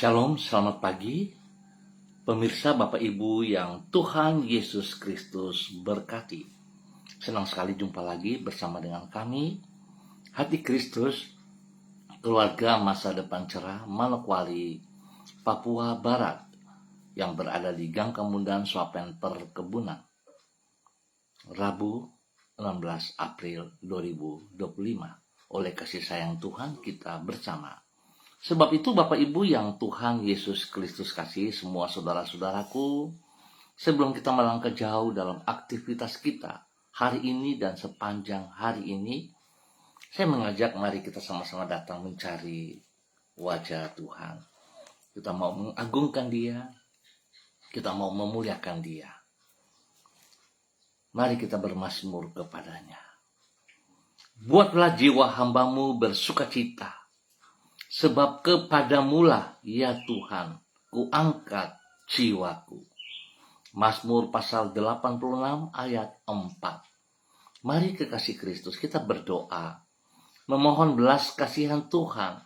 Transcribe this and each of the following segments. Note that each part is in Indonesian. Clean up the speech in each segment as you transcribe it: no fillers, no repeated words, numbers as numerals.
Shalom, selamat pagi. Pemirsa Bapak Ibu yang Tuhan Yesus Kristus berkati. Senang sekali jumpa lagi bersama dengan kami, Hati Kristus, keluarga masa depan cerah Manokwari, Papua Barat, yang berada di Gang Kemudan Swapen Perkebunan. Rabu 16 April 2025. Oleh kasih sayang Tuhan kita bersama. Sebab itu Bapak Ibu yang Tuhan Yesus Kristus kasih, semua saudara-saudaraku, sebelum kita melangkah jauh dalam aktivitas kita hari ini dan sepanjang hari ini, saya mengajak mari kita sama-sama datang mencari wajah Tuhan. Kita mau mengagungkan Dia, kita mau memuliakan Dia. Mari kita bermazmur kepadanya. Buatlah jiwa hambamu bersukacita, sebab kepadamulah ya Tuhan, kuangkat jiwaku. Mazmur pasal 86 ayat 4. Mari kekasih Kristus kita berdoa, memohon belas kasihan Tuhan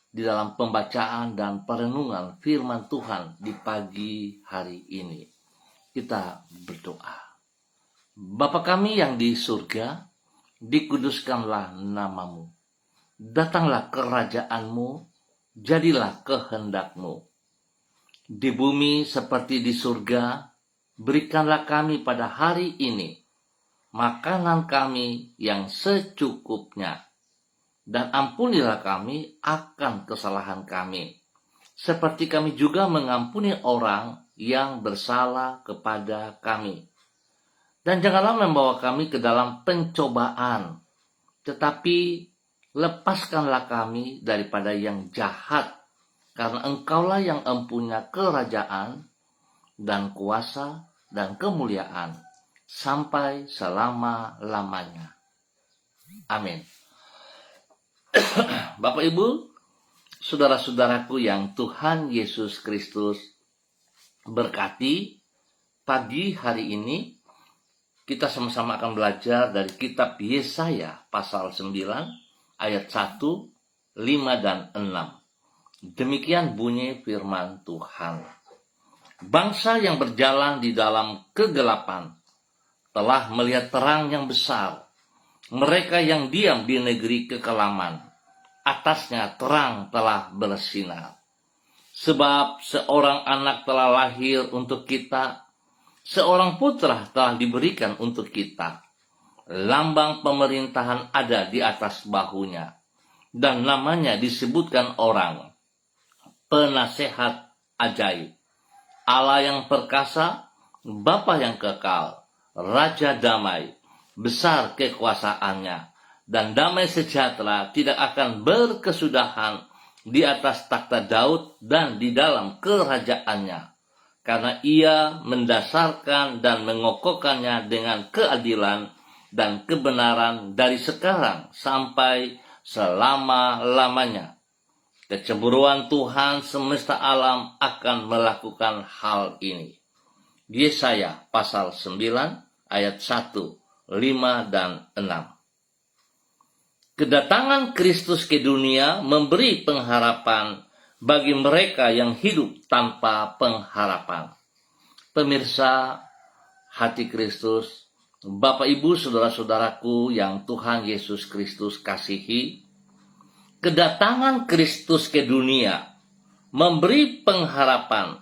di dalam pembacaan dan perenungan firman Tuhan di pagi hari ini. Kita berdoa. Bapa kami yang di surga, dikuduskanlah namamu. Datanglah kerajaanmu, jadilah kehendakmu. Di bumi seperti di surga, berikanlah kami pada hari ini makanan kami yang secukupnya. Dan ampunilah kami akan kesalahan kami, seperti kami juga mengampuni orang yang bersalah kepada kami. Dan janganlah membawa kami ke dalam pencobaan, tetapi lepaskanlah kami daripada yang jahat, karena Engkaulah yang empunya kerajaan dan kuasa dan kemuliaan sampai selama-lamanya. Amin. Bapak Ibu, saudara-saudaraku yang Tuhan Yesus Kristus berkati, pagi hari ini kita sama-sama akan belajar dari kitab Yesaya pasal 9 ayat 1, 5, dan 6. Demikian bunyi firman Tuhan. Bangsa yang berjalan di dalam kegelapan telah melihat terang yang besar. Mereka yang diam di negeri kekelaman, atasnya terang telah bersinar. Sebab seorang anak telah lahir untuk kita, seorang putra telah diberikan untuk kita. Lambang pemerintahan ada di atas bahunya, dan namanya disebutkan orang, Penasehat Ajaib, Allah yang perkasa, Bapa yang kekal, Raja damai, besar kekuasaannya, dan damai sejahtera tidak akan berkesudahan di atas takhta Daud dan di dalam kerajaannya, karena ia mendasarkan dan mengokohkannya dengan keadilan dan kebenaran dari sekarang sampai selama-lamanya. Kecemburuan Tuhan semesta alam akan melakukan hal ini. Yesaya pasal 9 ayat 1, 5, dan 6. Kedatangan Kristus ke dunia memberi pengharapan bagi mereka yang hidup tanpa pengharapan. Pemirsa Hati Kristus, Bapak Ibu saudara-saudaraku yang Tuhan Yesus Kristus kasihi, kedatangan Kristus ke dunia memberi pengharapan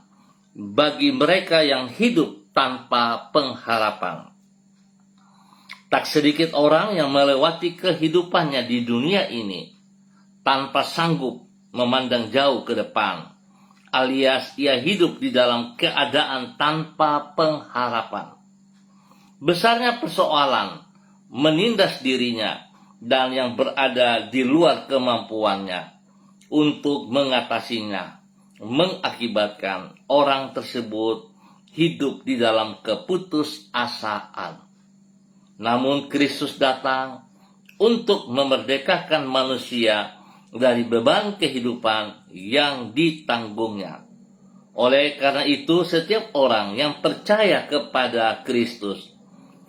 bagi mereka yang hidup tanpa pengharapan. Tak sedikit orang yang melewati kehidupannya di dunia ini tanpa sanggup memandang jauh ke depan, alias ia hidup di dalam keadaan tanpa pengharapan. Besarnya persoalan menindas dirinya dan yang berada di luar kemampuannya untuk mengatasinya, mengakibatkan orang tersebut hidup di dalam keputusasaan. Namun Kristus datang untuk memerdekakan manusia dari beban kehidupan yang ditanggungnya. Oleh karena itu, setiap orang yang percaya kepada Kristus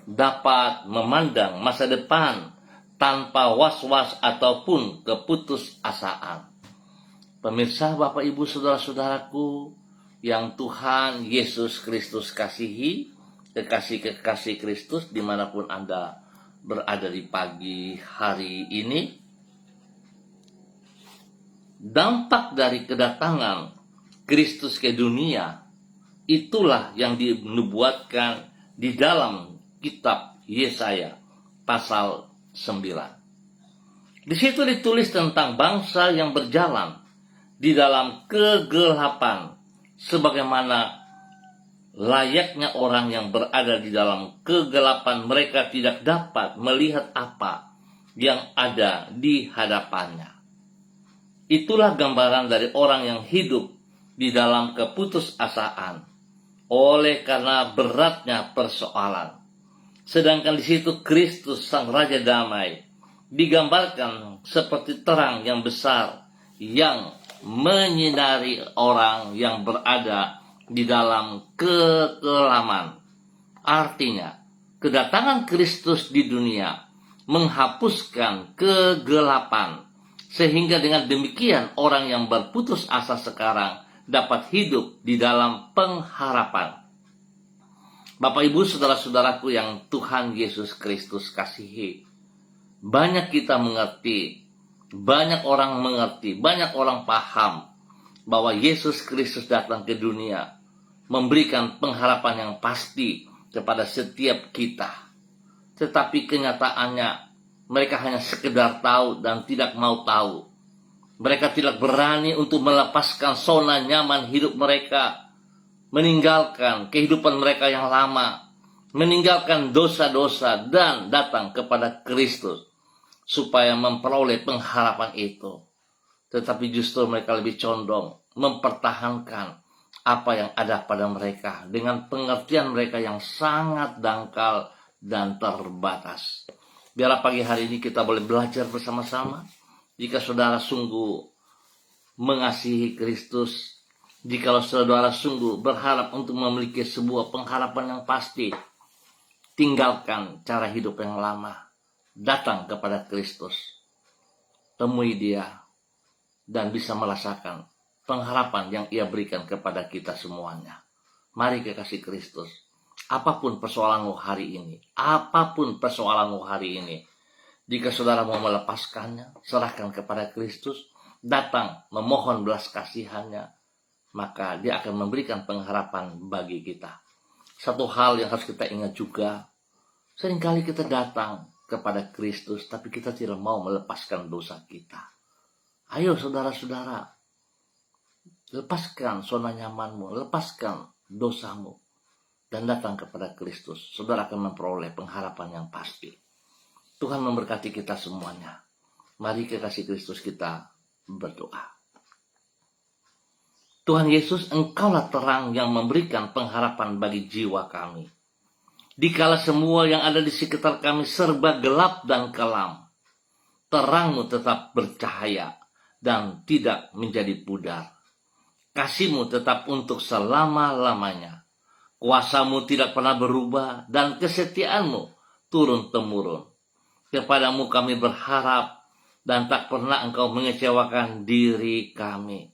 dapat memandang masa depan tanpa was-was ataupun keputusasaan. Pemirsa, Bapak, Ibu, Saudara-saudaraku yang Tuhan Yesus Kristus kasihi, kekasih-kekasih Kristus dimanapun Anda berada di pagi hari ini, dampak dari kedatangan Kristus ke dunia itulah yang dinubuatkan di dalam kitab Yesaya pasal 9. Di situ ditulis tentang bangsa yang berjalan di dalam kegelapan, sebagaimana layaknya orang yang berada di dalam kegelapan, mereka tidak dapat melihat apa yang ada di hadapannya. Itulah gambaran dari orang yang hidup di dalam keputusasaan oleh karena beratnya persoalan. Sedangkan di situ Kristus Sang Raja Damai digambarkan seperti terang yang besar yang menyinari orang yang berada di dalam kekelaman. Artinya, kedatangan Kristus di dunia menghapuskan kegelapan, sehingga dengan demikian orang yang berputus asa sekarang dapat hidup di dalam pengharapan. Bapak, Ibu, Saudara-saudaraku yang Tuhan Yesus Kristus kasihi, banyak kita mengerti, banyak orang mengerti, banyak orang paham bahwa Yesus Kristus datang ke dunia memberikan pengharapan yang pasti kepada setiap kita. Tetapi kenyataannya mereka hanya sekedar tahu dan tidak mau tahu. Mereka tidak berani untuk melepaskan zona nyaman hidup mereka, meninggalkan kehidupan mereka yang lama, meninggalkan dosa-dosa dan datang kepada Kristus supaya memperoleh pengharapan itu. Tetapi justru mereka lebih condong mempertahankan apa yang ada pada mereka dengan pengertian mereka yang sangat dangkal dan terbatas. Biarlah pagi hari ini kita boleh belajar bersama-sama. Jika saudara sungguh mengasihi Kristus, jikalau saudara sungguh berharap untuk memiliki sebuah pengharapan yang pasti, tinggalkan cara hidup yang lama, datang kepada Kristus, temui Dia, dan bisa merasakan pengharapan yang Ia berikan kepada kita semuanya. Mari kekasih Kristus, apapun persoalanmu hari ini, jika saudara mau melepaskannya, serahkan kepada Kristus, datang memohon belas kasihannya, maka Dia akan memberikan pengharapan bagi kita. Satu hal yang harus kita ingat juga, seringkali kita datang kepada Kristus, tapi kita tidak mau melepaskan dosa kita. Ayo saudara-saudara, lepaskan zona nyamanmu, lepaskan dosamu, dan datang kepada Kristus. Saudara akan memperoleh pengharapan yang pasti. Tuhan memberkati kita semuanya. Mari kekasih Kristus kita berdoa. Tuhan Yesus, Engkaulah terang yang memberikan pengharapan bagi jiwa kami. Dikala semua yang ada di sekitar kami serba gelap dan kelam, terang-Mu tetap bercahaya dan tidak menjadi pudar. Kasih-Mu tetap untuk selama-lamanya. Kuasa-Mu tidak pernah berubah dan kesetiaan-Mu turun-temurun. Kepadamu kami berharap dan tak pernah Engkau mengecewakan diri kami.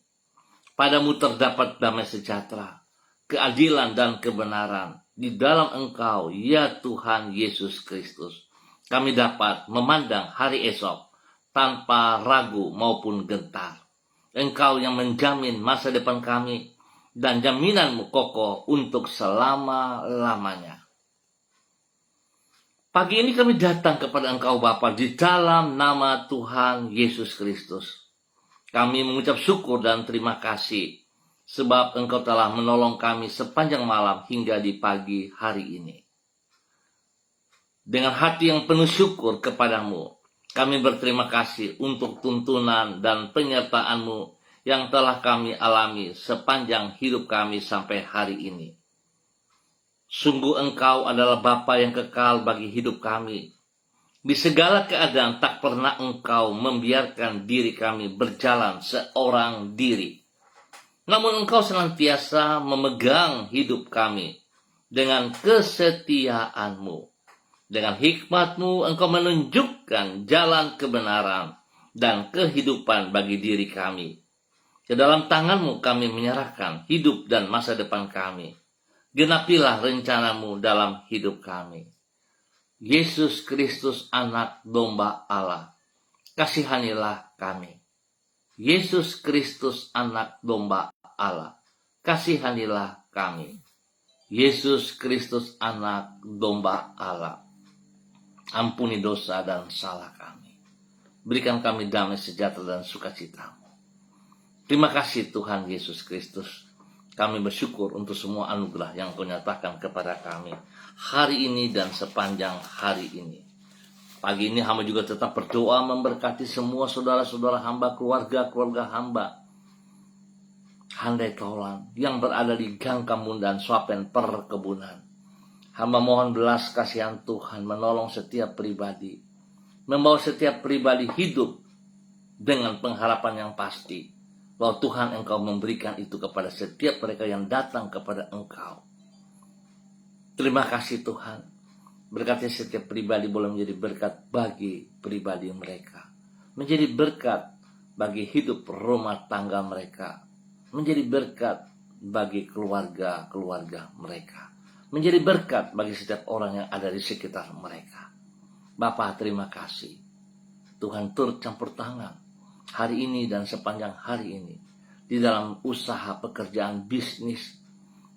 Padamu terdapat damai sejahtera, keadilan dan kebenaran. Di dalam Engkau, ya Tuhan Yesus Kristus, kami dapat memandang hari esok tanpa ragu maupun gentar. Engkau yang menjamin masa depan kami, dan jaminan-Mu kokoh untuk selama-lamanya. Pagi ini kami datang kepada Engkau Bapa di dalam nama Tuhan Yesus Kristus. Kami mengucap syukur dan terima kasih sebab Engkau telah menolong kami sepanjang malam hingga di pagi hari ini. Dengan hati yang penuh syukur kepadamu, kami berterima kasih untuk tuntunan dan penyertaan-Mu yang telah kami alami sepanjang hidup kami sampai hari ini. Sungguh Engkau adalah Bapa yang kekal bagi hidup kami. Di segala keadaan tak pernah Engkau membiarkan diri kami berjalan seorang diri. Namun Engkau senantiasa memegang hidup kami dengan kesetiaan-Mu. Dengan hikmat-Mu Engkau menunjukkan jalan kebenaran dan kehidupan bagi diri kami. Ke dalam tangan-Mu kami menyerahkan hidup dan masa depan kami. Genapilah rencana-Mu dalam hidup kami. Yesus Kristus, anak domba Allah, kasihanilah kami. Yesus Kristus, anak domba Allah, kasihanilah kami. Yesus Kristus, anak domba Allah, ampuni dosa dan salah kami. Berikan kami damai sejahtera dan sukacita-Mu. Terima kasih Tuhan Yesus Kristus. Kami bersyukur untuk semua anugerah yang Kau nyatakan kepada kami hari ini dan sepanjang hari ini. Pagi ini hamba juga tetap berdoa memberkati semua saudara-saudara hamba, keluarga hamba, handai kaulan yang berada di gang Kamundan, Swapen, perkebunan. Hamba mohon belas kasihan Tuhan menolong setiap pribadi, membawa setiap pribadi hidup dengan pengharapan yang pasti bahwa Tuhan Engkau memberikan itu kepada setiap mereka yang datang kepada Engkau. Terima kasih Tuhan. Berkati setiap pribadi boleh menjadi berkat bagi pribadi mereka, menjadi berkat bagi hidup rumah tangga mereka, menjadi berkat bagi keluarga mereka, menjadi berkat bagi setiap orang yang ada di sekitar mereka. Bapa, terima kasih. Tuhan turut campur tangan hari ini dan sepanjang hari ini di dalam usaha, pekerjaan, bisnis,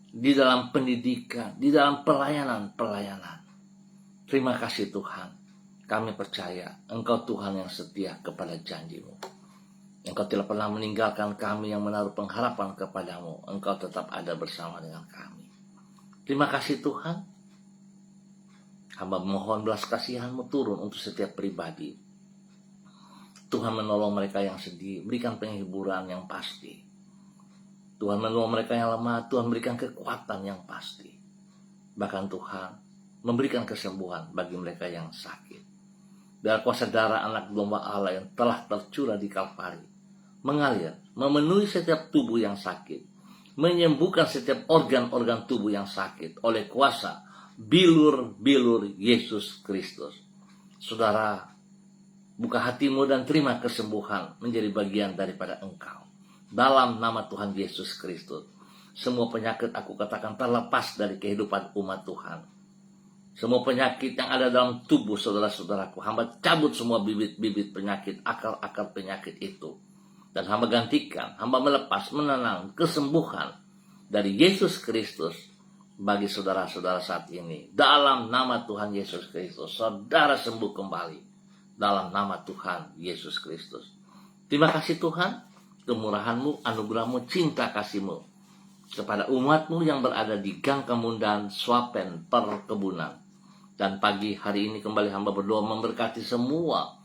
di dalam pendidikan, di dalam pelayanan. Terima kasih Tuhan. Kami percaya Engkau Tuhan yang setia kepada janji-Mu. Engkau tidak pernah meninggalkan kami yang menaruh pengharapan kepadamu. Engkau tetap ada bersama dengan kami. Terima kasih Tuhan. Hamba mohon belas kasihan-Mu turun untuk setiap pribadi. Tuhan menolong mereka yang sedih, berikan penghiburan yang pasti. Tuhan menolong mereka yang lemah, Tuhan berikan kekuatan yang pasti. Bahkan Tuhan memberikan kesembuhan bagi mereka yang sakit. Biar kuasa darah anak domba Allah yang telah tercurah di Kalvari mengalir, memenuhi setiap tubuh yang sakit, menyembuhkan setiap organ-organ tubuh yang sakit oleh kuasa bilur-bilur Yesus Kristus. Saudara, buka hatimu dan terima kesembuhan menjadi bagian daripada engkau. Dalam nama Tuhan Yesus Kristus, semua penyakit aku katakan terlepas dari kehidupan umat Tuhan. Semua penyakit yang ada dalam tubuh saudara-saudaraku, hamba cabut semua bibit-bibit penyakit, akar-akar penyakit itu. Dan hamba gantikan, hamba melepas, menenang kesembuhan dari Yesus Kristus bagi saudara-saudara saat ini. Dalam nama Tuhan Yesus Kristus, saudara sembuh kembali. Dalam nama Tuhan Yesus Kristus. Terima kasih Tuhan, kemurahan-Mu, anugerah-Mu, cinta kasih-Mu kepada umat-Mu yang berada di Gang Kamundan, Swapen, perkebunan. Dan pagi hari ini kembali hamba berdoa memberkati semua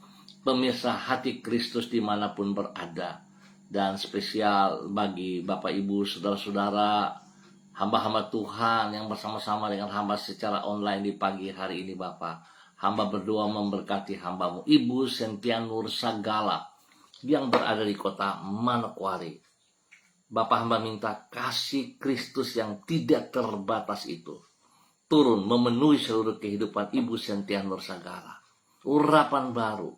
pemirsa Hati Kristus dimanapun berada. Dan spesial bagi Bapak Ibu, saudara-saudara, hamba-hamba Tuhan yang bersama-sama dengan hamba secara online di pagi hari ini Bapak. Hamba berdoa memberkati hamba-Mu Ibu Sentianur Sagala yang berada di kota Manokwari. Bapak hamba minta kasih Kristus yang tidak terbatas itu turun memenuhi seluruh kehidupan Ibu Sentianur Sagala. Urapan baru,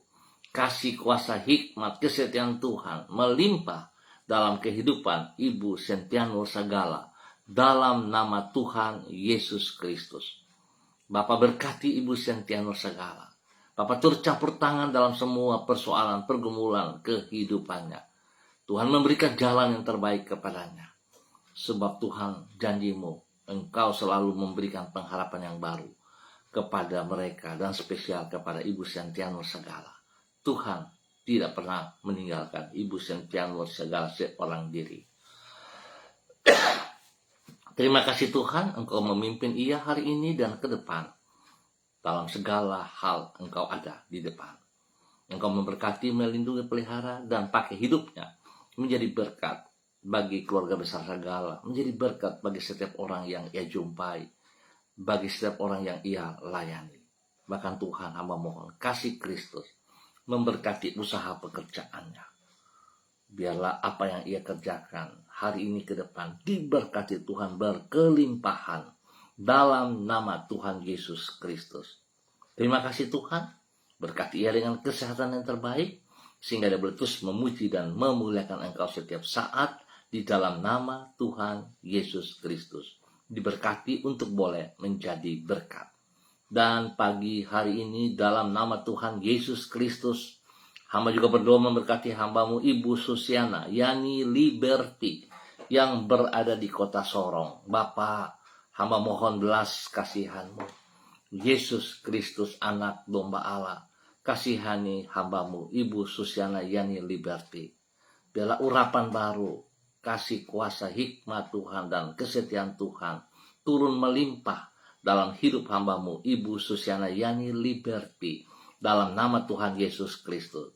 kasih kuasa hikmat kesetiaan Tuhan melimpah dalam kehidupan Ibu Sentianur Sagala. Dalam nama Tuhan Yesus Kristus. Bapak berkati Ibu Sentianur Sagala. Bapak turut campur tangan dalam semua persoalan, pergumulan kehidupannya. Tuhan memberikan jalan yang terbaik kepadanya. Sebab Tuhan janji-Mu, Engkau selalu memberikan pengharapan yang baru kepada mereka dan spesial kepada Ibu Sentianur Sagala. Tuhan tidak pernah meninggalkan Ibu Sentianur Sagala seorang diri. Terima kasih Tuhan, Engkau memimpin ia hari ini dan ke depan. Dalam segala hal Engkau ada di depan. Engkau memberkati, melindungi, pelihara, dan pakai hidupnya menjadi berkat bagi keluarga besar Sagala, menjadi berkat bagi setiap orang yang ia jumpai, bagi setiap orang yang ia layani. Bahkan Tuhan hamba mohon, kasih Kristus memberkati usaha pekerjaannya. Biarlah apa yang ia kerjakan hari ini ke depan diberkati Tuhan berkelimpahan dalam nama Tuhan Yesus Kristus. Terima kasih Tuhan, berkati ia dengan kesehatan yang terbaik, sehingga dia boleh terus memuji dan memuliakan Engkau setiap saat di dalam nama Tuhan Yesus Kristus. Diberkati untuk boleh menjadi berkat. Dan pagi hari ini dalam nama Tuhan Yesus Kristus, hamba juga berdoa memberkati hambamu Ibu Susiana, Yani Liberty, yang berada di kota Sorong. Bapa, hamba mohon belas kasihan-Mu. Yesus Kristus anak domba Allah, kasihani hambamu Ibu Susiana Yani Liberty. Biarlah urapan baru, kasih kuasa hikmat Tuhan dan kesetiaan Tuhan turun melimpah dalam hidup hambamu Ibu Susiana Yani Liberty, dalam nama Tuhan Yesus Kristus.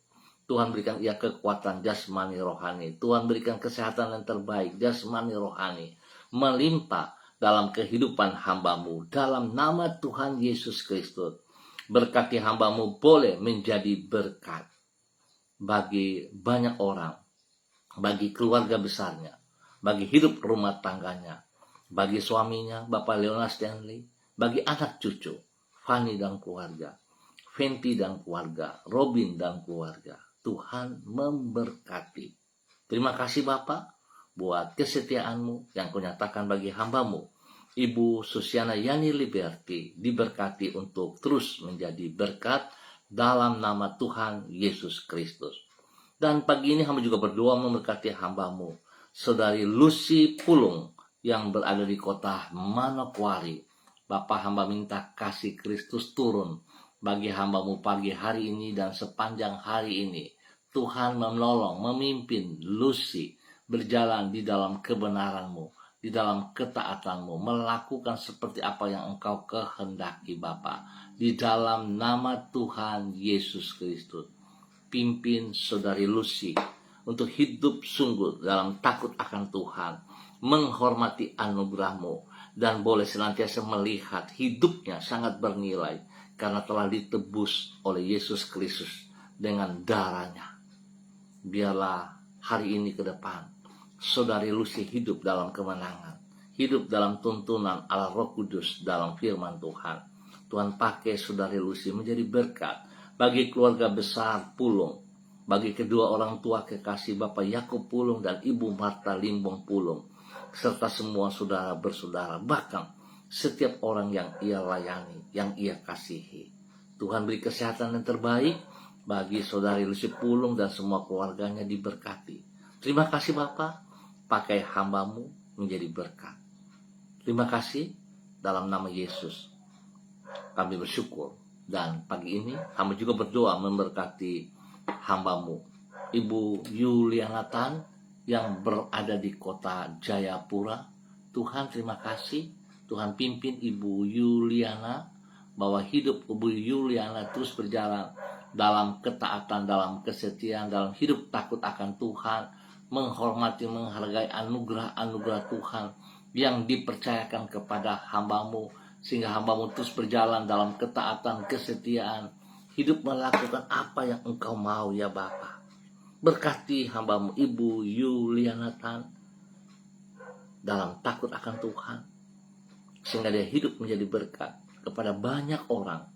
Tuhan berikan ia kekuatan jasmani rohani. Tuhan berikan kesehatan yang terbaik jasmani rohani melimpah dalam kehidupan hambamu dalam nama Tuhan Yesus Kristus. Berkati hambamu boleh menjadi berkat bagi banyak orang, bagi keluarga besarnya, bagi hidup rumah tangganya, bagi suaminya Bapak Leona Stanley, bagi anak cucu Fanny dan keluarga, Fenty dan keluarga, Robin dan keluarga. Tuhan memberkati. Terima kasih Bapak buat kesetiaan-Mu yang Kau nyatakan bagi hambamu Ibu Susiana Yani Liberty, diberkati untuk terus menjadi berkat dalam nama Tuhan Yesus Kristus. Dan pagi ini hamba juga berdoa memberkati hambamu Saudari Lucy Pulung yang berada di kota Manokwari. Bapak, hamba minta kasih Kristus turun bagi hambamu pagi hari ini dan sepanjang hari ini. Tuhan menolong, memimpin Lucy berjalan di dalam kebenaran-Mu, di dalam ketaatan-Mu, melakukan seperti apa yang Engkau kehendaki Bapa. Di dalam nama Tuhan Yesus Kristus, pimpin Saudari Lucy untuk hidup sungguh dalam takut akan Tuhan, menghormati anugerah-Mu, dan boleh senantiasa melihat hidupnya sangat bernilai karena telah ditebus oleh Yesus Kristus dengan darah-Nya. Biarlah hari ini ke depan Saudari Lucy hidup dalam kemenangan, hidup dalam tuntunan Allah Roh Kudus dalam firman Tuhan. Tuhan pakai Saudari Lucy menjadi berkat bagi keluarga besar Pulung, bagi kedua orang tua kekasih Bapak Yakub Pulung dan Ibu Marta Limbong Pulung, serta semua saudara bersaudara, bahkan setiap orang yang ia layani, yang ia kasihi. Tuhan beri kesehatan yang terbaik bagi Saudari Lucy Pulung dan semua keluarganya, diberkati. Terima kasih Bapak, pakai hambamu menjadi berkat. Terima kasih dalam nama Yesus kami bersyukur. Dan pagi ini hamba juga berdoa memberkati hambamu Ibu Yuliana Tan yang berada di kota Jayapura. Tuhan terima kasih, Tuhan pimpin Ibu Yuliana, bahwa hidup Ibu Yuliana terus berjalan dalam ketaatan, dalam kesetiaan, dalam hidup takut akan Tuhan, menghormati, menghargai anugerah-anugerah Tuhan yang dipercayakan kepada hambamu, sehingga hambamu terus berjalan dalam ketaatan, kesetiaan, hidup melakukan apa yang Engkau mau ya Bapa. Berkati hambamu Ibu Yuliana Tan dalam takut akan Tuhan, sehingga dia hidup menjadi berkat kepada banyak orang,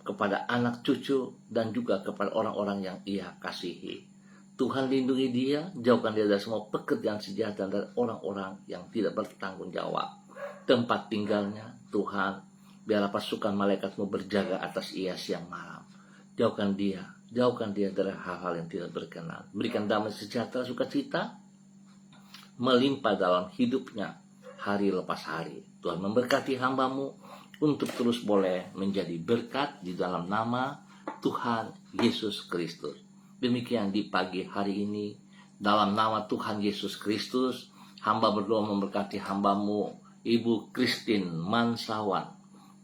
kepada anak cucu, dan juga kepada orang-orang yang ia kasihi. Tuhan lindungi dia, jauhkan dia dari semua pekerjaan sejahat dan orang-orang yang tidak bertanggung jawab. Tempat tinggalnya, Tuhan, biarlah pasukan malaikat-Mu berjaga atas ia siang malam. Jauhkan dia dari hal-hal yang tidak berkenan. Berikan damai sejahtera, sukacita melimpah dalam hidupnya hari lepas hari. Tuhan memberkati hambamu untuk terus boleh menjadi berkat di dalam nama Tuhan Yesus Kristus. Demikian di pagi hari ini, dalam nama Tuhan Yesus Kristus, hamba berdoa memberkati hambamu Ibu Christine Mansawan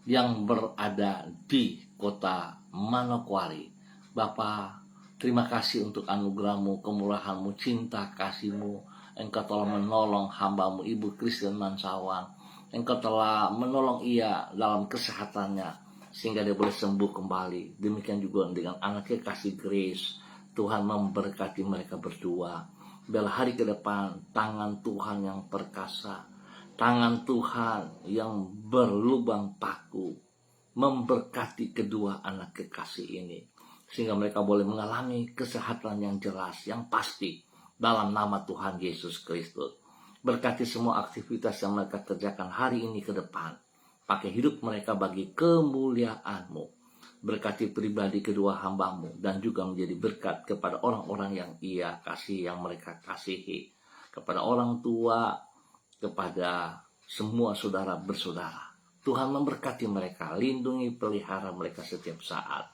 yang berada di kota Manokwari. Bapa, terima kasih untuk anugerah-Mu, kemurahan-Mu, cinta kasih-Mu. Engkau telah menolong hambamu Ibu Christine Mansawan. Engkau telah menolong ia dalam kesehatannya sehingga dia boleh sembuh kembali. Demikian juga dengan anak kekasih Grace. Tuhan memberkati mereka berdua. Biarlah hari ke depan tangan Tuhan yang perkasa, tangan Tuhan yang berlubang paku memberkati kedua anak kekasih ini, sehingga mereka boleh mengalami kesehatan yang jelas, yang pasti dalam nama Tuhan Yesus Kristus. Berkati semua aktivitas yang mereka kerjakan hari ini ke depan. Pakai hidup mereka bagi kemuliaan-Mu. Berkati pribadi kedua hamba-Mu dan juga menjadi berkat kepada orang-orang yang Ia kasih, yang mereka kasihi. Kepada orang tua, kepada semua saudara bersaudara. Tuhan memberkati mereka, lindungi, pelihara mereka setiap saat.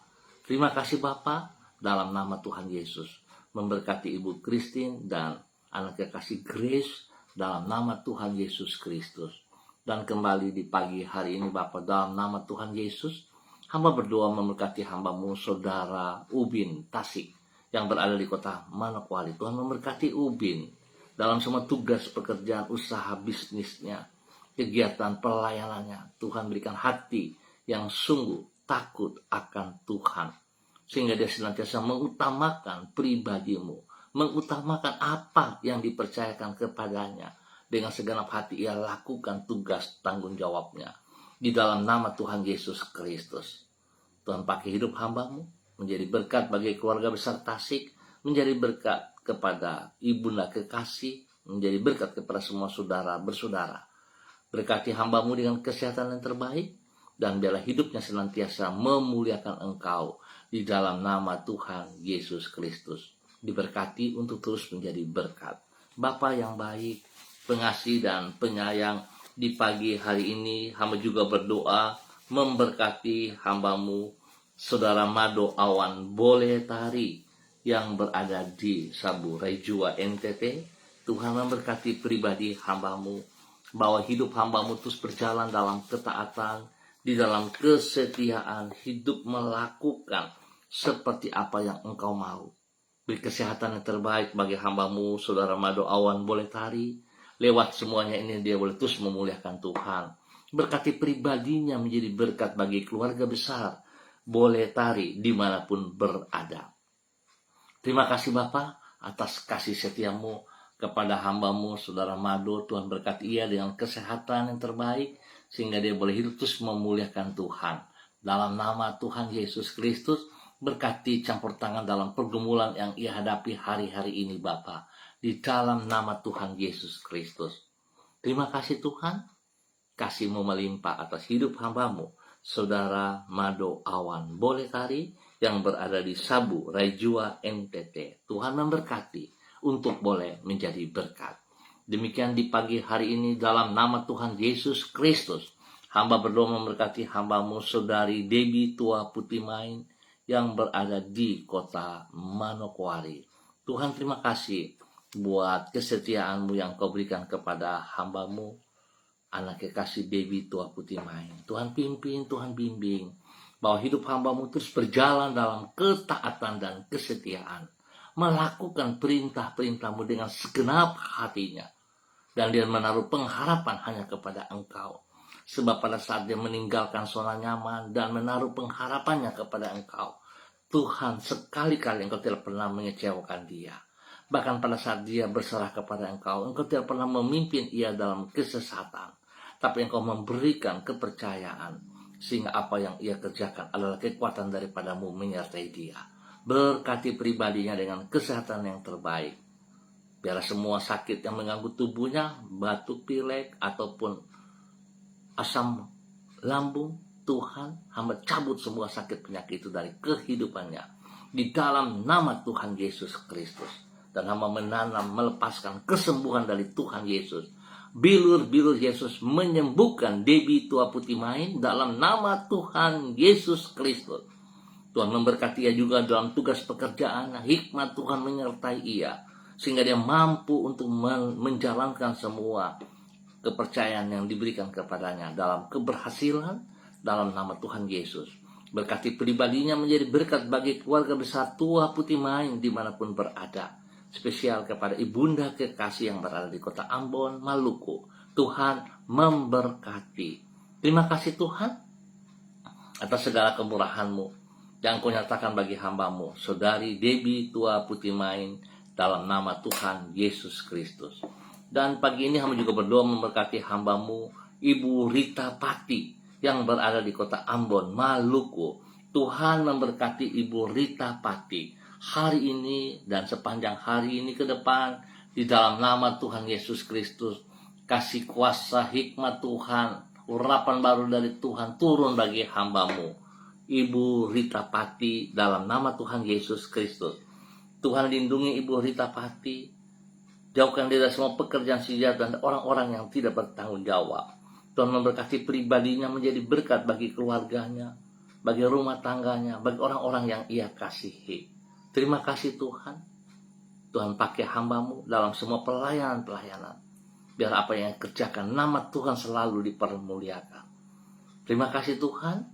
Terima kasih Bapa, dalam nama Tuhan Yesus. Memberkati Ibu Christine dan anak kekasih Grace dalam nama Tuhan Yesus Kristus. Dan kembali di pagi hari ini Bapa, dalam nama Tuhan Yesus, hamba berdoa memberkati hamba-Mu Saudara Ubin Tasik yang berada di kota Manokwari. Tuhan memberkati Ubin dalam semua tugas pekerjaan, usaha bisnisnya, kegiatan pelayanannya. Tuhan berikan hati yang sungguh takut akan Tuhan, sehingga dia senantiasa mengutamakan pribadi-Mu, mengutamakan apa yang dipercayakan kepadanya. Dengan segenap hati ia lakukan tugas tanggung jawabnya di dalam nama Tuhan Yesus Kristus. Tuhan pakai hidup hamba-Mu menjadi berkat bagi keluarga besar Tasik, menjadi berkat kepada ibunda kekasih, menjadi berkat kepada semua saudara bersaudara. Berkati hamba-Mu dengan kesehatan yang terbaik, dan biarlah hidupnya senantiasa memuliakan Engkau di dalam nama Tuhan Yesus Kristus. Diberkati untuk terus menjadi berkat. Bapa yang baik, pengasih dan penyayang, di pagi hari ini hamba juga berdoa memberkati hamba-Mu Saudara Mado Awan Boletari yang berada di Sabu Raijua NTT. Tuhan memberkati pribadi hamba-Mu, bahwa hidup hamba-Mu terus berjalan dalam ketaatan, di dalam kesetiaan, hidup melakukan seperti apa yang Engkau mau. Beri kesehatan yang terbaik bagi hamba-Mu Saudara Mado Awan Boletari. Lewat semuanya ini dia boleh terus memuliakan Tuhan. Berkati pribadinya menjadi berkat bagi keluarga besar Boletari dimanapun berada. Terima kasih Bapa atas kasih setia-Mu kepada hamba-Mu Saudara Mado. Tuhan berkati ia dengan kesehatan yang terbaik, sehingga dia boleh hidup terus memuliakan Tuhan. Dalam nama Tuhan Yesus Kristus, berkati campur tangan dalam pergumulan yang ia hadapi hari-hari ini Bapa, di dalam nama Tuhan Yesus Kristus. Terima kasih Tuhan, kasih-Mu melimpah atas hidup hamba-Mu Saudara Mado Awan Boletari yang berada di Sabu Raijua NTT. Tuhan memberkati untuk boleh menjadi berkat. Demikian di pagi hari ini dalam nama Tuhan Yesus Kristus, hamba berdoa memberkati hamba-Mu Saudari Debbie Tua Putimain yang berada di kota Manokwari. Tuhan terima kasih buat kesetiaan-Mu yang Kau berikan kepada hamba-Mu anak kekasih Debbie Tua Putimain. Tuhan pimpin, Tuhan bimbing, bahwa hidup hamba-Mu terus berjalan dalam ketaatan dan kesetiaan, melakukan perintah-perintah-Mu dengan segenap hatinya, dan dia menaruh pengharapan hanya kepada Engkau. Sebab pada saat dia meninggalkan zona nyaman dan menaruh pengharapannya kepada Engkau, Tuhan, sekali-kali Engkau tidak pernah mengecewakan dia. Bahkan pada saat dia berserah kepada Engkau, Engkau tidak pernah memimpin ia dalam kesesatan, tapi Engkau memberikan kepercayaan, sehingga apa yang ia kerjakan adalah kekuatan daripada-Mu menyertai dia. Berkati pribadinya dengan kesehatan yang terbaik. Biarlah semua sakit yang mengganggu tubuhnya, batuk pilek ataupun asam lambung, Tuhan, hamba cabut semua sakit penyakit itu dari kehidupannya di dalam nama Tuhan Yesus Kristus. Dan hamba menanam, melepaskan kesembuhan dari Tuhan Yesus. Bilur-bilur Yesus menyembuhkan Debbie Tua Putimain dalam nama Tuhan Yesus Kristus. Tuhan memberkati ia juga dalam tugas pekerjaan, hikmat Tuhan menyertai ia, sehingga dia mampu untuk menjalankan semua kepercayaan yang diberikan kepadanya dalam keberhasilan dalam nama Tuhan Yesus. Berkati pribadinya menjadi berkat bagi keluarga besar Tua Putimain dimanapun berada. Spesial kepada ibunda kekasih yang berada di kota Ambon, Maluku. Tuhan memberkati. Terima kasih Tuhan atas segala kemurahan-Mu yang Kau nyatakan bagi hamba-Mu Saudari Debbie Tua Putimain dalam nama Tuhan Yesus Kristus. Dan pagi ini hamba juga berdoa memberkati hamba-Mu Ibu Rita Pati yang berada di kota Ambon, Maluku. Tuhan memberkati Ibu Rita Pati hari ini dan sepanjang hari ini ke depan. Di dalam nama Tuhan Yesus Kristus, kasih kuasa hikmat Tuhan, urapan baru dari Tuhan turun bagi hamba-Mu Ibu Rita Pati dalam nama Tuhan Yesus Kristus. Tuhan lindungi Ibu Rita Pati, jauhkan dia dari semua pekerjaan sejat dan orang-orang yang tidak bertanggung jawab. Tuhan memberkati pribadinya menjadi berkat bagi keluarganya, bagi rumah tangganya, bagi orang-orang yang ia kasihi. Terima kasih Tuhan. Tuhan pakai hamba-Mu dalam semua pelayanan-pelayanan. Biar apa yang kerjakan, nama Tuhan selalu dipermuliakan. Terima kasih Tuhan.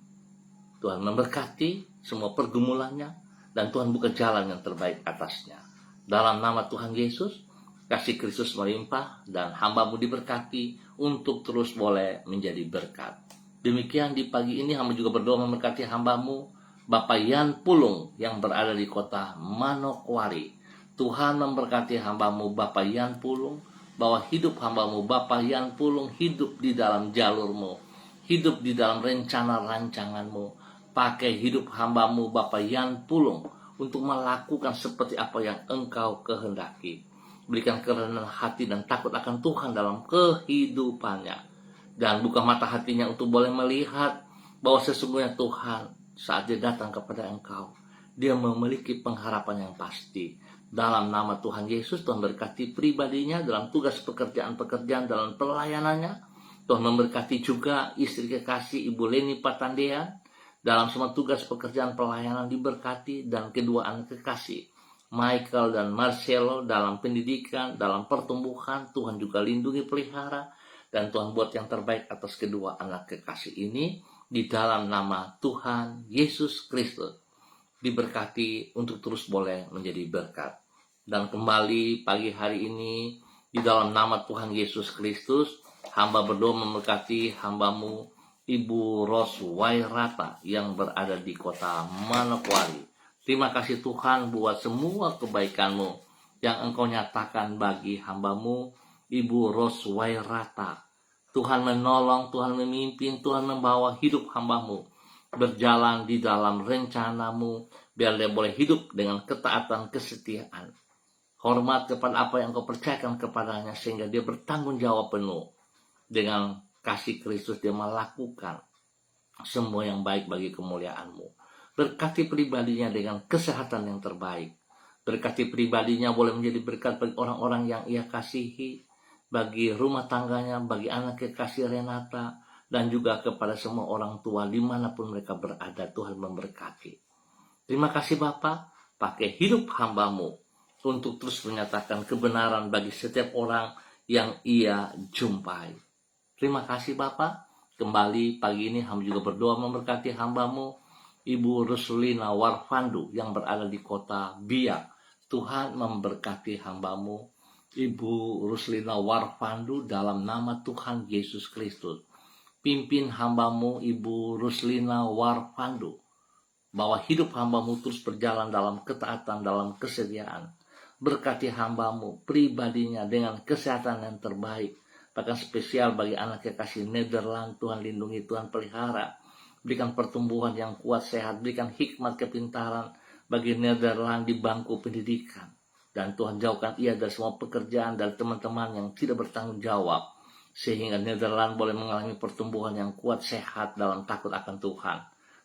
Tuhan memberkati semua pergumulannya, dan Tuhan buka jalan yang terbaik atasnya. Dalam nama Tuhan Yesus, kasih Kristus melimpah, dan hamba-Mu diberkati untuk terus boleh menjadi berkat. Demikian di pagi ini hamba juga berdoa memberkati hamba-Mu Bapak Yan Pulung yang berada di kota Manokwari. Tuhan memberkati hamba-Mu Bapak Yan Pulung, bahwa hidup hamba-Mu Bapak Yan Pulung hidup di dalam jalur-Mu, hidup di dalam rencana rancangan-Mu. Pakai hidup hamba-Mu Bapak Yan Pulung untuk melakukan seperti apa yang Engkau kehendaki. Berikan kerendahan hati dan takut akan Tuhan dalam kehidupannya. Dan buka mata hatinya untuk boleh melihat bahwa sesungguhnya Tuhan saat dia datang kepada Engkau, dia memiliki pengharapan yang pasti. Dalam nama Tuhan Yesus, Tuhan berkati pribadinya dalam tugas pekerjaan-pekerjaan dalam pelayanannya. Tuhan memberkati juga istri kekasih Ibu Leni Patandean dalam semua tugas pekerjaan pelayanan diberkati, dan kedua anak kekasih Michael dan Marcelo dalam pendidikan, dalam pertumbuhan. Tuhan juga lindungi pelihara, dan Tuhan buat yang terbaik atas kedua anak kekasih ini di dalam nama Tuhan Yesus Kristus. Diberkati untuk terus boleh menjadi berkat. Dan kembali pagi hari ini di dalam nama Tuhan Yesus Kristus, hamba berdoa memberkati hamba-Mu Ibu Ros Wairata yang berada di kota Manokwari. Terima kasih Tuhan buat semua kebaikan-Mu yang Engkau nyatakan bagi hamba-Mu Ibu Ros Wairata. Tuhan menolong, Tuhan memimpin, Tuhan membawa hidup hamba-Mu berjalan di dalam rencana-Mu, biar dia boleh hidup dengan ketaatan, kesetiaan, hormat kepada apa yang Kau percayakan kepadanya, sehingga dia bertanggung jawab penuh. Dengan kasih Kristus dia melakukan semua yang baik bagi kemuliaan-Mu. Berkati pribadinya dengan kesehatan yang terbaik. Berkati pribadinya boleh menjadi berkat bagi orang-orang yang ia kasihi, bagi rumah tangganya, bagi anak kekasih Renata, dan juga kepada semua orang tua dimanapun mereka berada. Tuhan memberkati. Terima kasih Bapa, pakai hidup hamba-Mu untuk terus menyatakan kebenaran bagi setiap orang yang ia jumpai. Terima kasih Bapa. Kembali pagi ini hamba juga berdoa memberkati hamba-Mu Ibu Ruslina Warfandu yang berada di kota Biak. Tuhan memberkati hamba-Mu Ibu Ruslina Warfandu dalam nama Tuhan Yesus Kristus. Pimpin hamba-Mu Ibu Ruslina Warfandu, bahwa hidup hamba-Mu terus berjalan dalam ketaatan, dalam kesetiaan. Berkati hamba-Mu pribadinya dengan kesehatan yang terbaik, bahkan spesial bagi anak kekasih Nederland. Tuhan lindungi, Tuhan pelihara. Berikan pertumbuhan yang kuat, sehat. Berikan hikmat, kepintaran bagi Nederland di bangku pendidikan. Dan Tuhan jauhkan ia dari semua pekerjaan dari teman-teman yang tidak bertanggung jawab, sehingga Nederland boleh mengalami pertumbuhan yang kuat, sehat dalam takut akan Tuhan.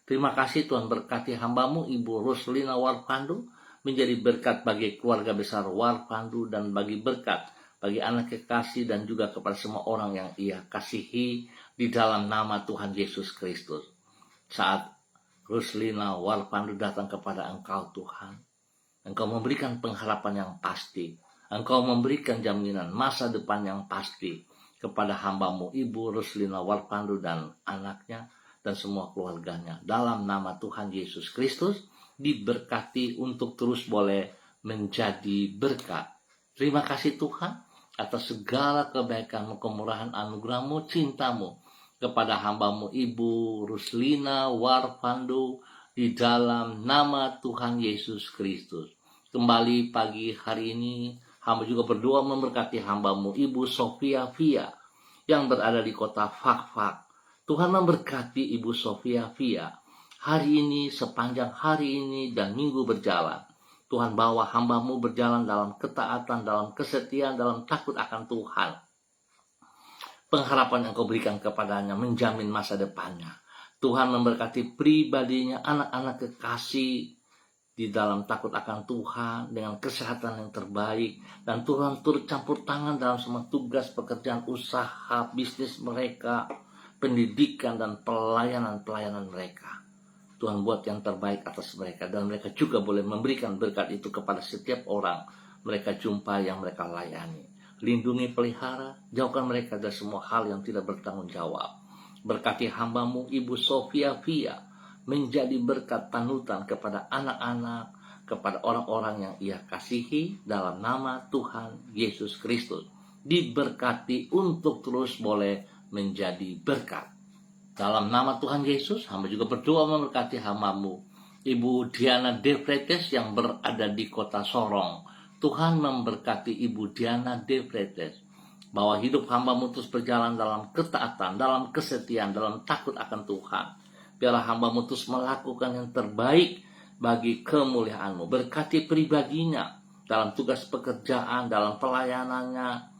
Terima kasih Tuhan, berkati hamba-Mu Ibu Ruslina Warfandu menjadi berkat bagi keluarga besar Warfandu, dan bagi berkat bagi anak kekasih dan juga kepada semua orang yang ia kasihi di dalam nama Tuhan Yesus Kristus. Saat Ruslina Warfandu datang kepada Engkau Tuhan, Engkau memberikan pengharapan yang pasti. Engkau memberikan jaminan masa depan yang pasti kepada hamba-Mu Ibu Ruslina Warfandu dan anaknya dan semua keluarganya. Dalam nama Tuhan Yesus Kristus, diberkati untuk terus boleh menjadi berkat. Terima kasih Tuhan atas segala kebaikan-Mu, kemurahan anugerah-Mu, cinta-Mu kepada hamba-Mu Ibu Ruslina Warfandu di dalam nama Tuhan Yesus Kristus. Kembali pagi hari ini, hamba juga berdoa memberkati hamba-Mu Ibu Sofia Via yang berada di kota Fakfak. Tuhan memberkati Ibu Sofia Via Hari ini, sepanjang hari ini dan minggu berjalan, Tuhan bawa hamba-Mu berjalan dalam ketaatan, dalam kesetiaan, dalam takut akan Tuhan. Pengharapan yang Kau berikan kepadanya menjamin masa depannya. Tuhan memberkati pribadinya, anak-anak kekasih di dalam takut akan Tuhan dengan kesehatan yang terbaik, dan Tuhan turut campur tangan dalam semua tugas pekerjaan usaha bisnis mereka, pendidikan dan pelayanan mereka. Tuhan buat yang terbaik atas mereka, dan mereka juga boleh memberikan berkat itu kepada setiap orang mereka jumpa yang mereka layani. Lindungi, pelihara, jauhkan mereka dari semua hal yang tidak bertanggung jawab. Berkati hamba-Mu Ibu Sofia Via menjadi berkat panutan kepada anak-anak, kepada orang-orang yang ia kasihi dalam nama Tuhan Yesus Kristus. Diberkati untuk terus boleh menjadi berkat. Dalam nama Tuhan Yesus, hamba juga berdoa memberkati hamba-Mu Ibu Diana De Freitas yang berada di kota Sorong. Tuhan memberkati Ibu Diana De Freitas, bahwa hidup hamba-Mu terus berjalan dalam ketaatan, dalam kesetiaan, dalam takut akan Tuhan. Biarlah hamba-Mu terus melakukan yang terbaik bagi kemuliaan-Mu. Berkati pribadinya dalam tugas pekerjaan, dalam pelayanannya,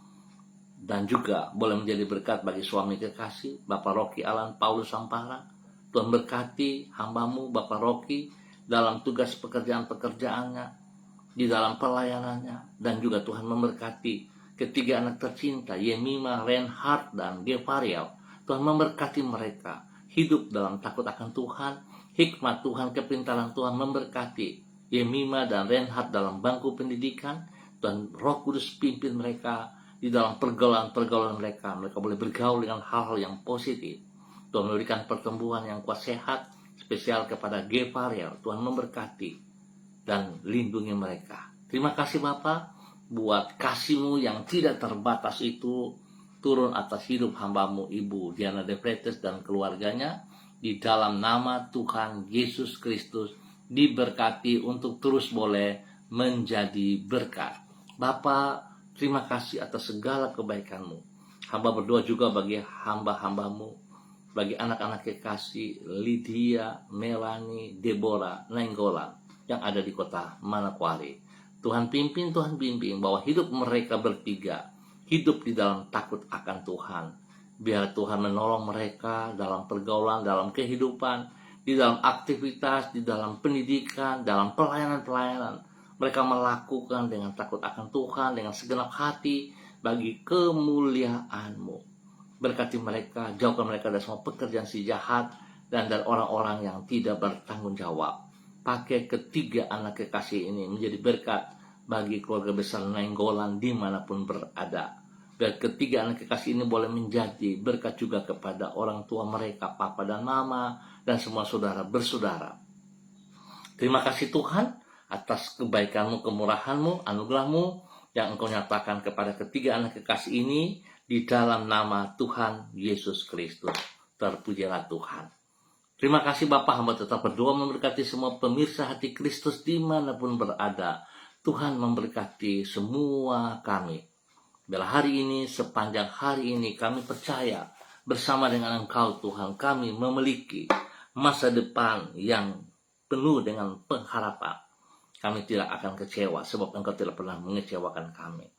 dan juga boleh menjadi berkat bagi suami kekasih Bapak Rocky Alan Paulus Sampara. Tuhan berkati hamba-Mu Bapak Rocky dalam tugas pekerjaan-pekerjaannya, di dalam pelayanannya, dan juga Tuhan memberkati ketiga anak tercinta Yemima, Reinhard, dan Gevariel. Tuhan memberkati mereka hidup dalam takut akan Tuhan, hikmat Tuhan, kepintaran Tuhan memberkati Yemima dan Reinhard dalam bangku pendidikan. Tuhan Roh Kudus pimpin mereka di dalam pergaulan-pergaulan mereka. Mereka boleh bergaul dengan hal-hal yang positif. Tuhan memberikan pertumbuhan yang kuat sehat, spesial kepada Gevariel. Tuhan memberkati dan lindungi mereka. Terima kasih Bapa, buat kasih-Mu yang tidak terbatas itu turun atas hidup hamba-Mu Ibu Diana De Freitas dan keluarganya. Di dalam nama Tuhan Yesus Kristus, diberkati untuk terus boleh menjadi berkat. Bapa, terima kasih atas segala kebaikan-Mu. Hamba berdoa juga bagi hamba-hamba-Mu, bagi anak-anak kekasih Lydia, Melanie, Deborah, Nainggolan yang ada di kota Manokwari. Tuhan pimpin bahwa hidup mereka bertiga hidup di dalam takut akan Tuhan. Biar Tuhan menolong mereka dalam pergaulan, dalam kehidupan, di dalam aktivitas, di dalam pendidikan, dalam pelayanan-pelayanan. Mereka melakukan dengan takut akan Tuhan, dengan segenap hati bagi kemuliaan-Mu. Berkati mereka, jauhkan mereka dari semua pekerjaan si jahat dan dari orang-orang yang tidak bertanggung jawab. Pakai ketiga anak kekasih ini menjadi berkat bagi keluarga besar Nainggolan dimanapun berada. Biar ketiga anak kekasih ini boleh menjadi berkat juga kepada orang tua mereka, papa dan mama, dan semua saudara bersaudara. Terima kasih Tuhan atas kebaikan-Mu, kemurahan-Mu, anugerah-Mu yang Engkau nyatakan kepada ketiga anak kekasih ini di dalam nama Tuhan Yesus Kristus. Terpujilah Tuhan. Terima kasih Bapak, hamba tetap berdoa memberkati semua pemirsa hati Kristus dimanapun berada. Tuhan memberkati semua kami. Bila hari ini, sepanjang hari ini kami percaya bersama dengan Engkau Tuhan, kami memiliki masa depan yang penuh dengan pengharapan. Kami tidak akan kecewa sebab Engkau tidak pernah mengecewakan kami.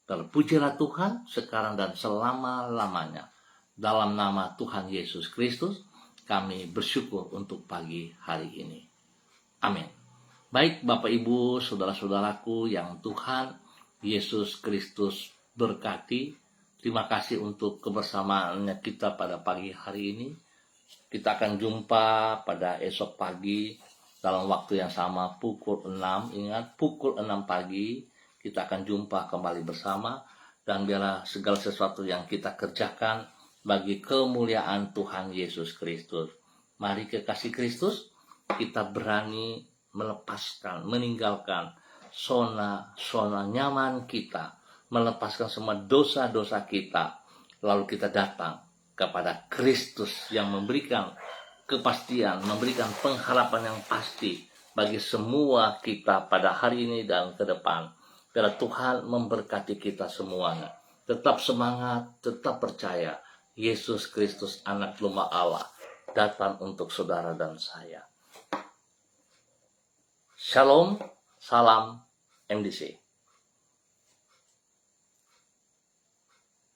Terpujilah Tuhan sekarang dan selama-lamanya. Dalam nama Tuhan Yesus Kristus, kami bersyukur untuk pagi hari ini. Amin. Baik Bapak Ibu, saudara-saudaraku yang Tuhan Yesus Kristus berkati. Terima kasih untuk kebersamaannya kita pada pagi hari ini. Kita akan jumpa pada esok pagi dalam waktu yang sama pukul 6. Ingat, pukul 6 pagi kita akan jumpa kembali bersama. Dan biarlah segala sesuatu yang kita kerjakan bagi kemuliaan Tuhan Yesus Kristus. Mari kekasih Kristus, kita berani melepaskan, meninggalkan zona nyaman kita, melepaskan semua dosa-dosa kita, lalu kita datang kepada Kristus yang memberikan kepastian, memberikan pengharapan yang pasti bagi semua kita pada hari ini dan ke depan. Biar Tuhan memberkati kita semuanya. Tetap semangat, tetap percaya. Yesus Kristus anak domba Allah datang untuk saudara dan saya. Shalom, salam MDC.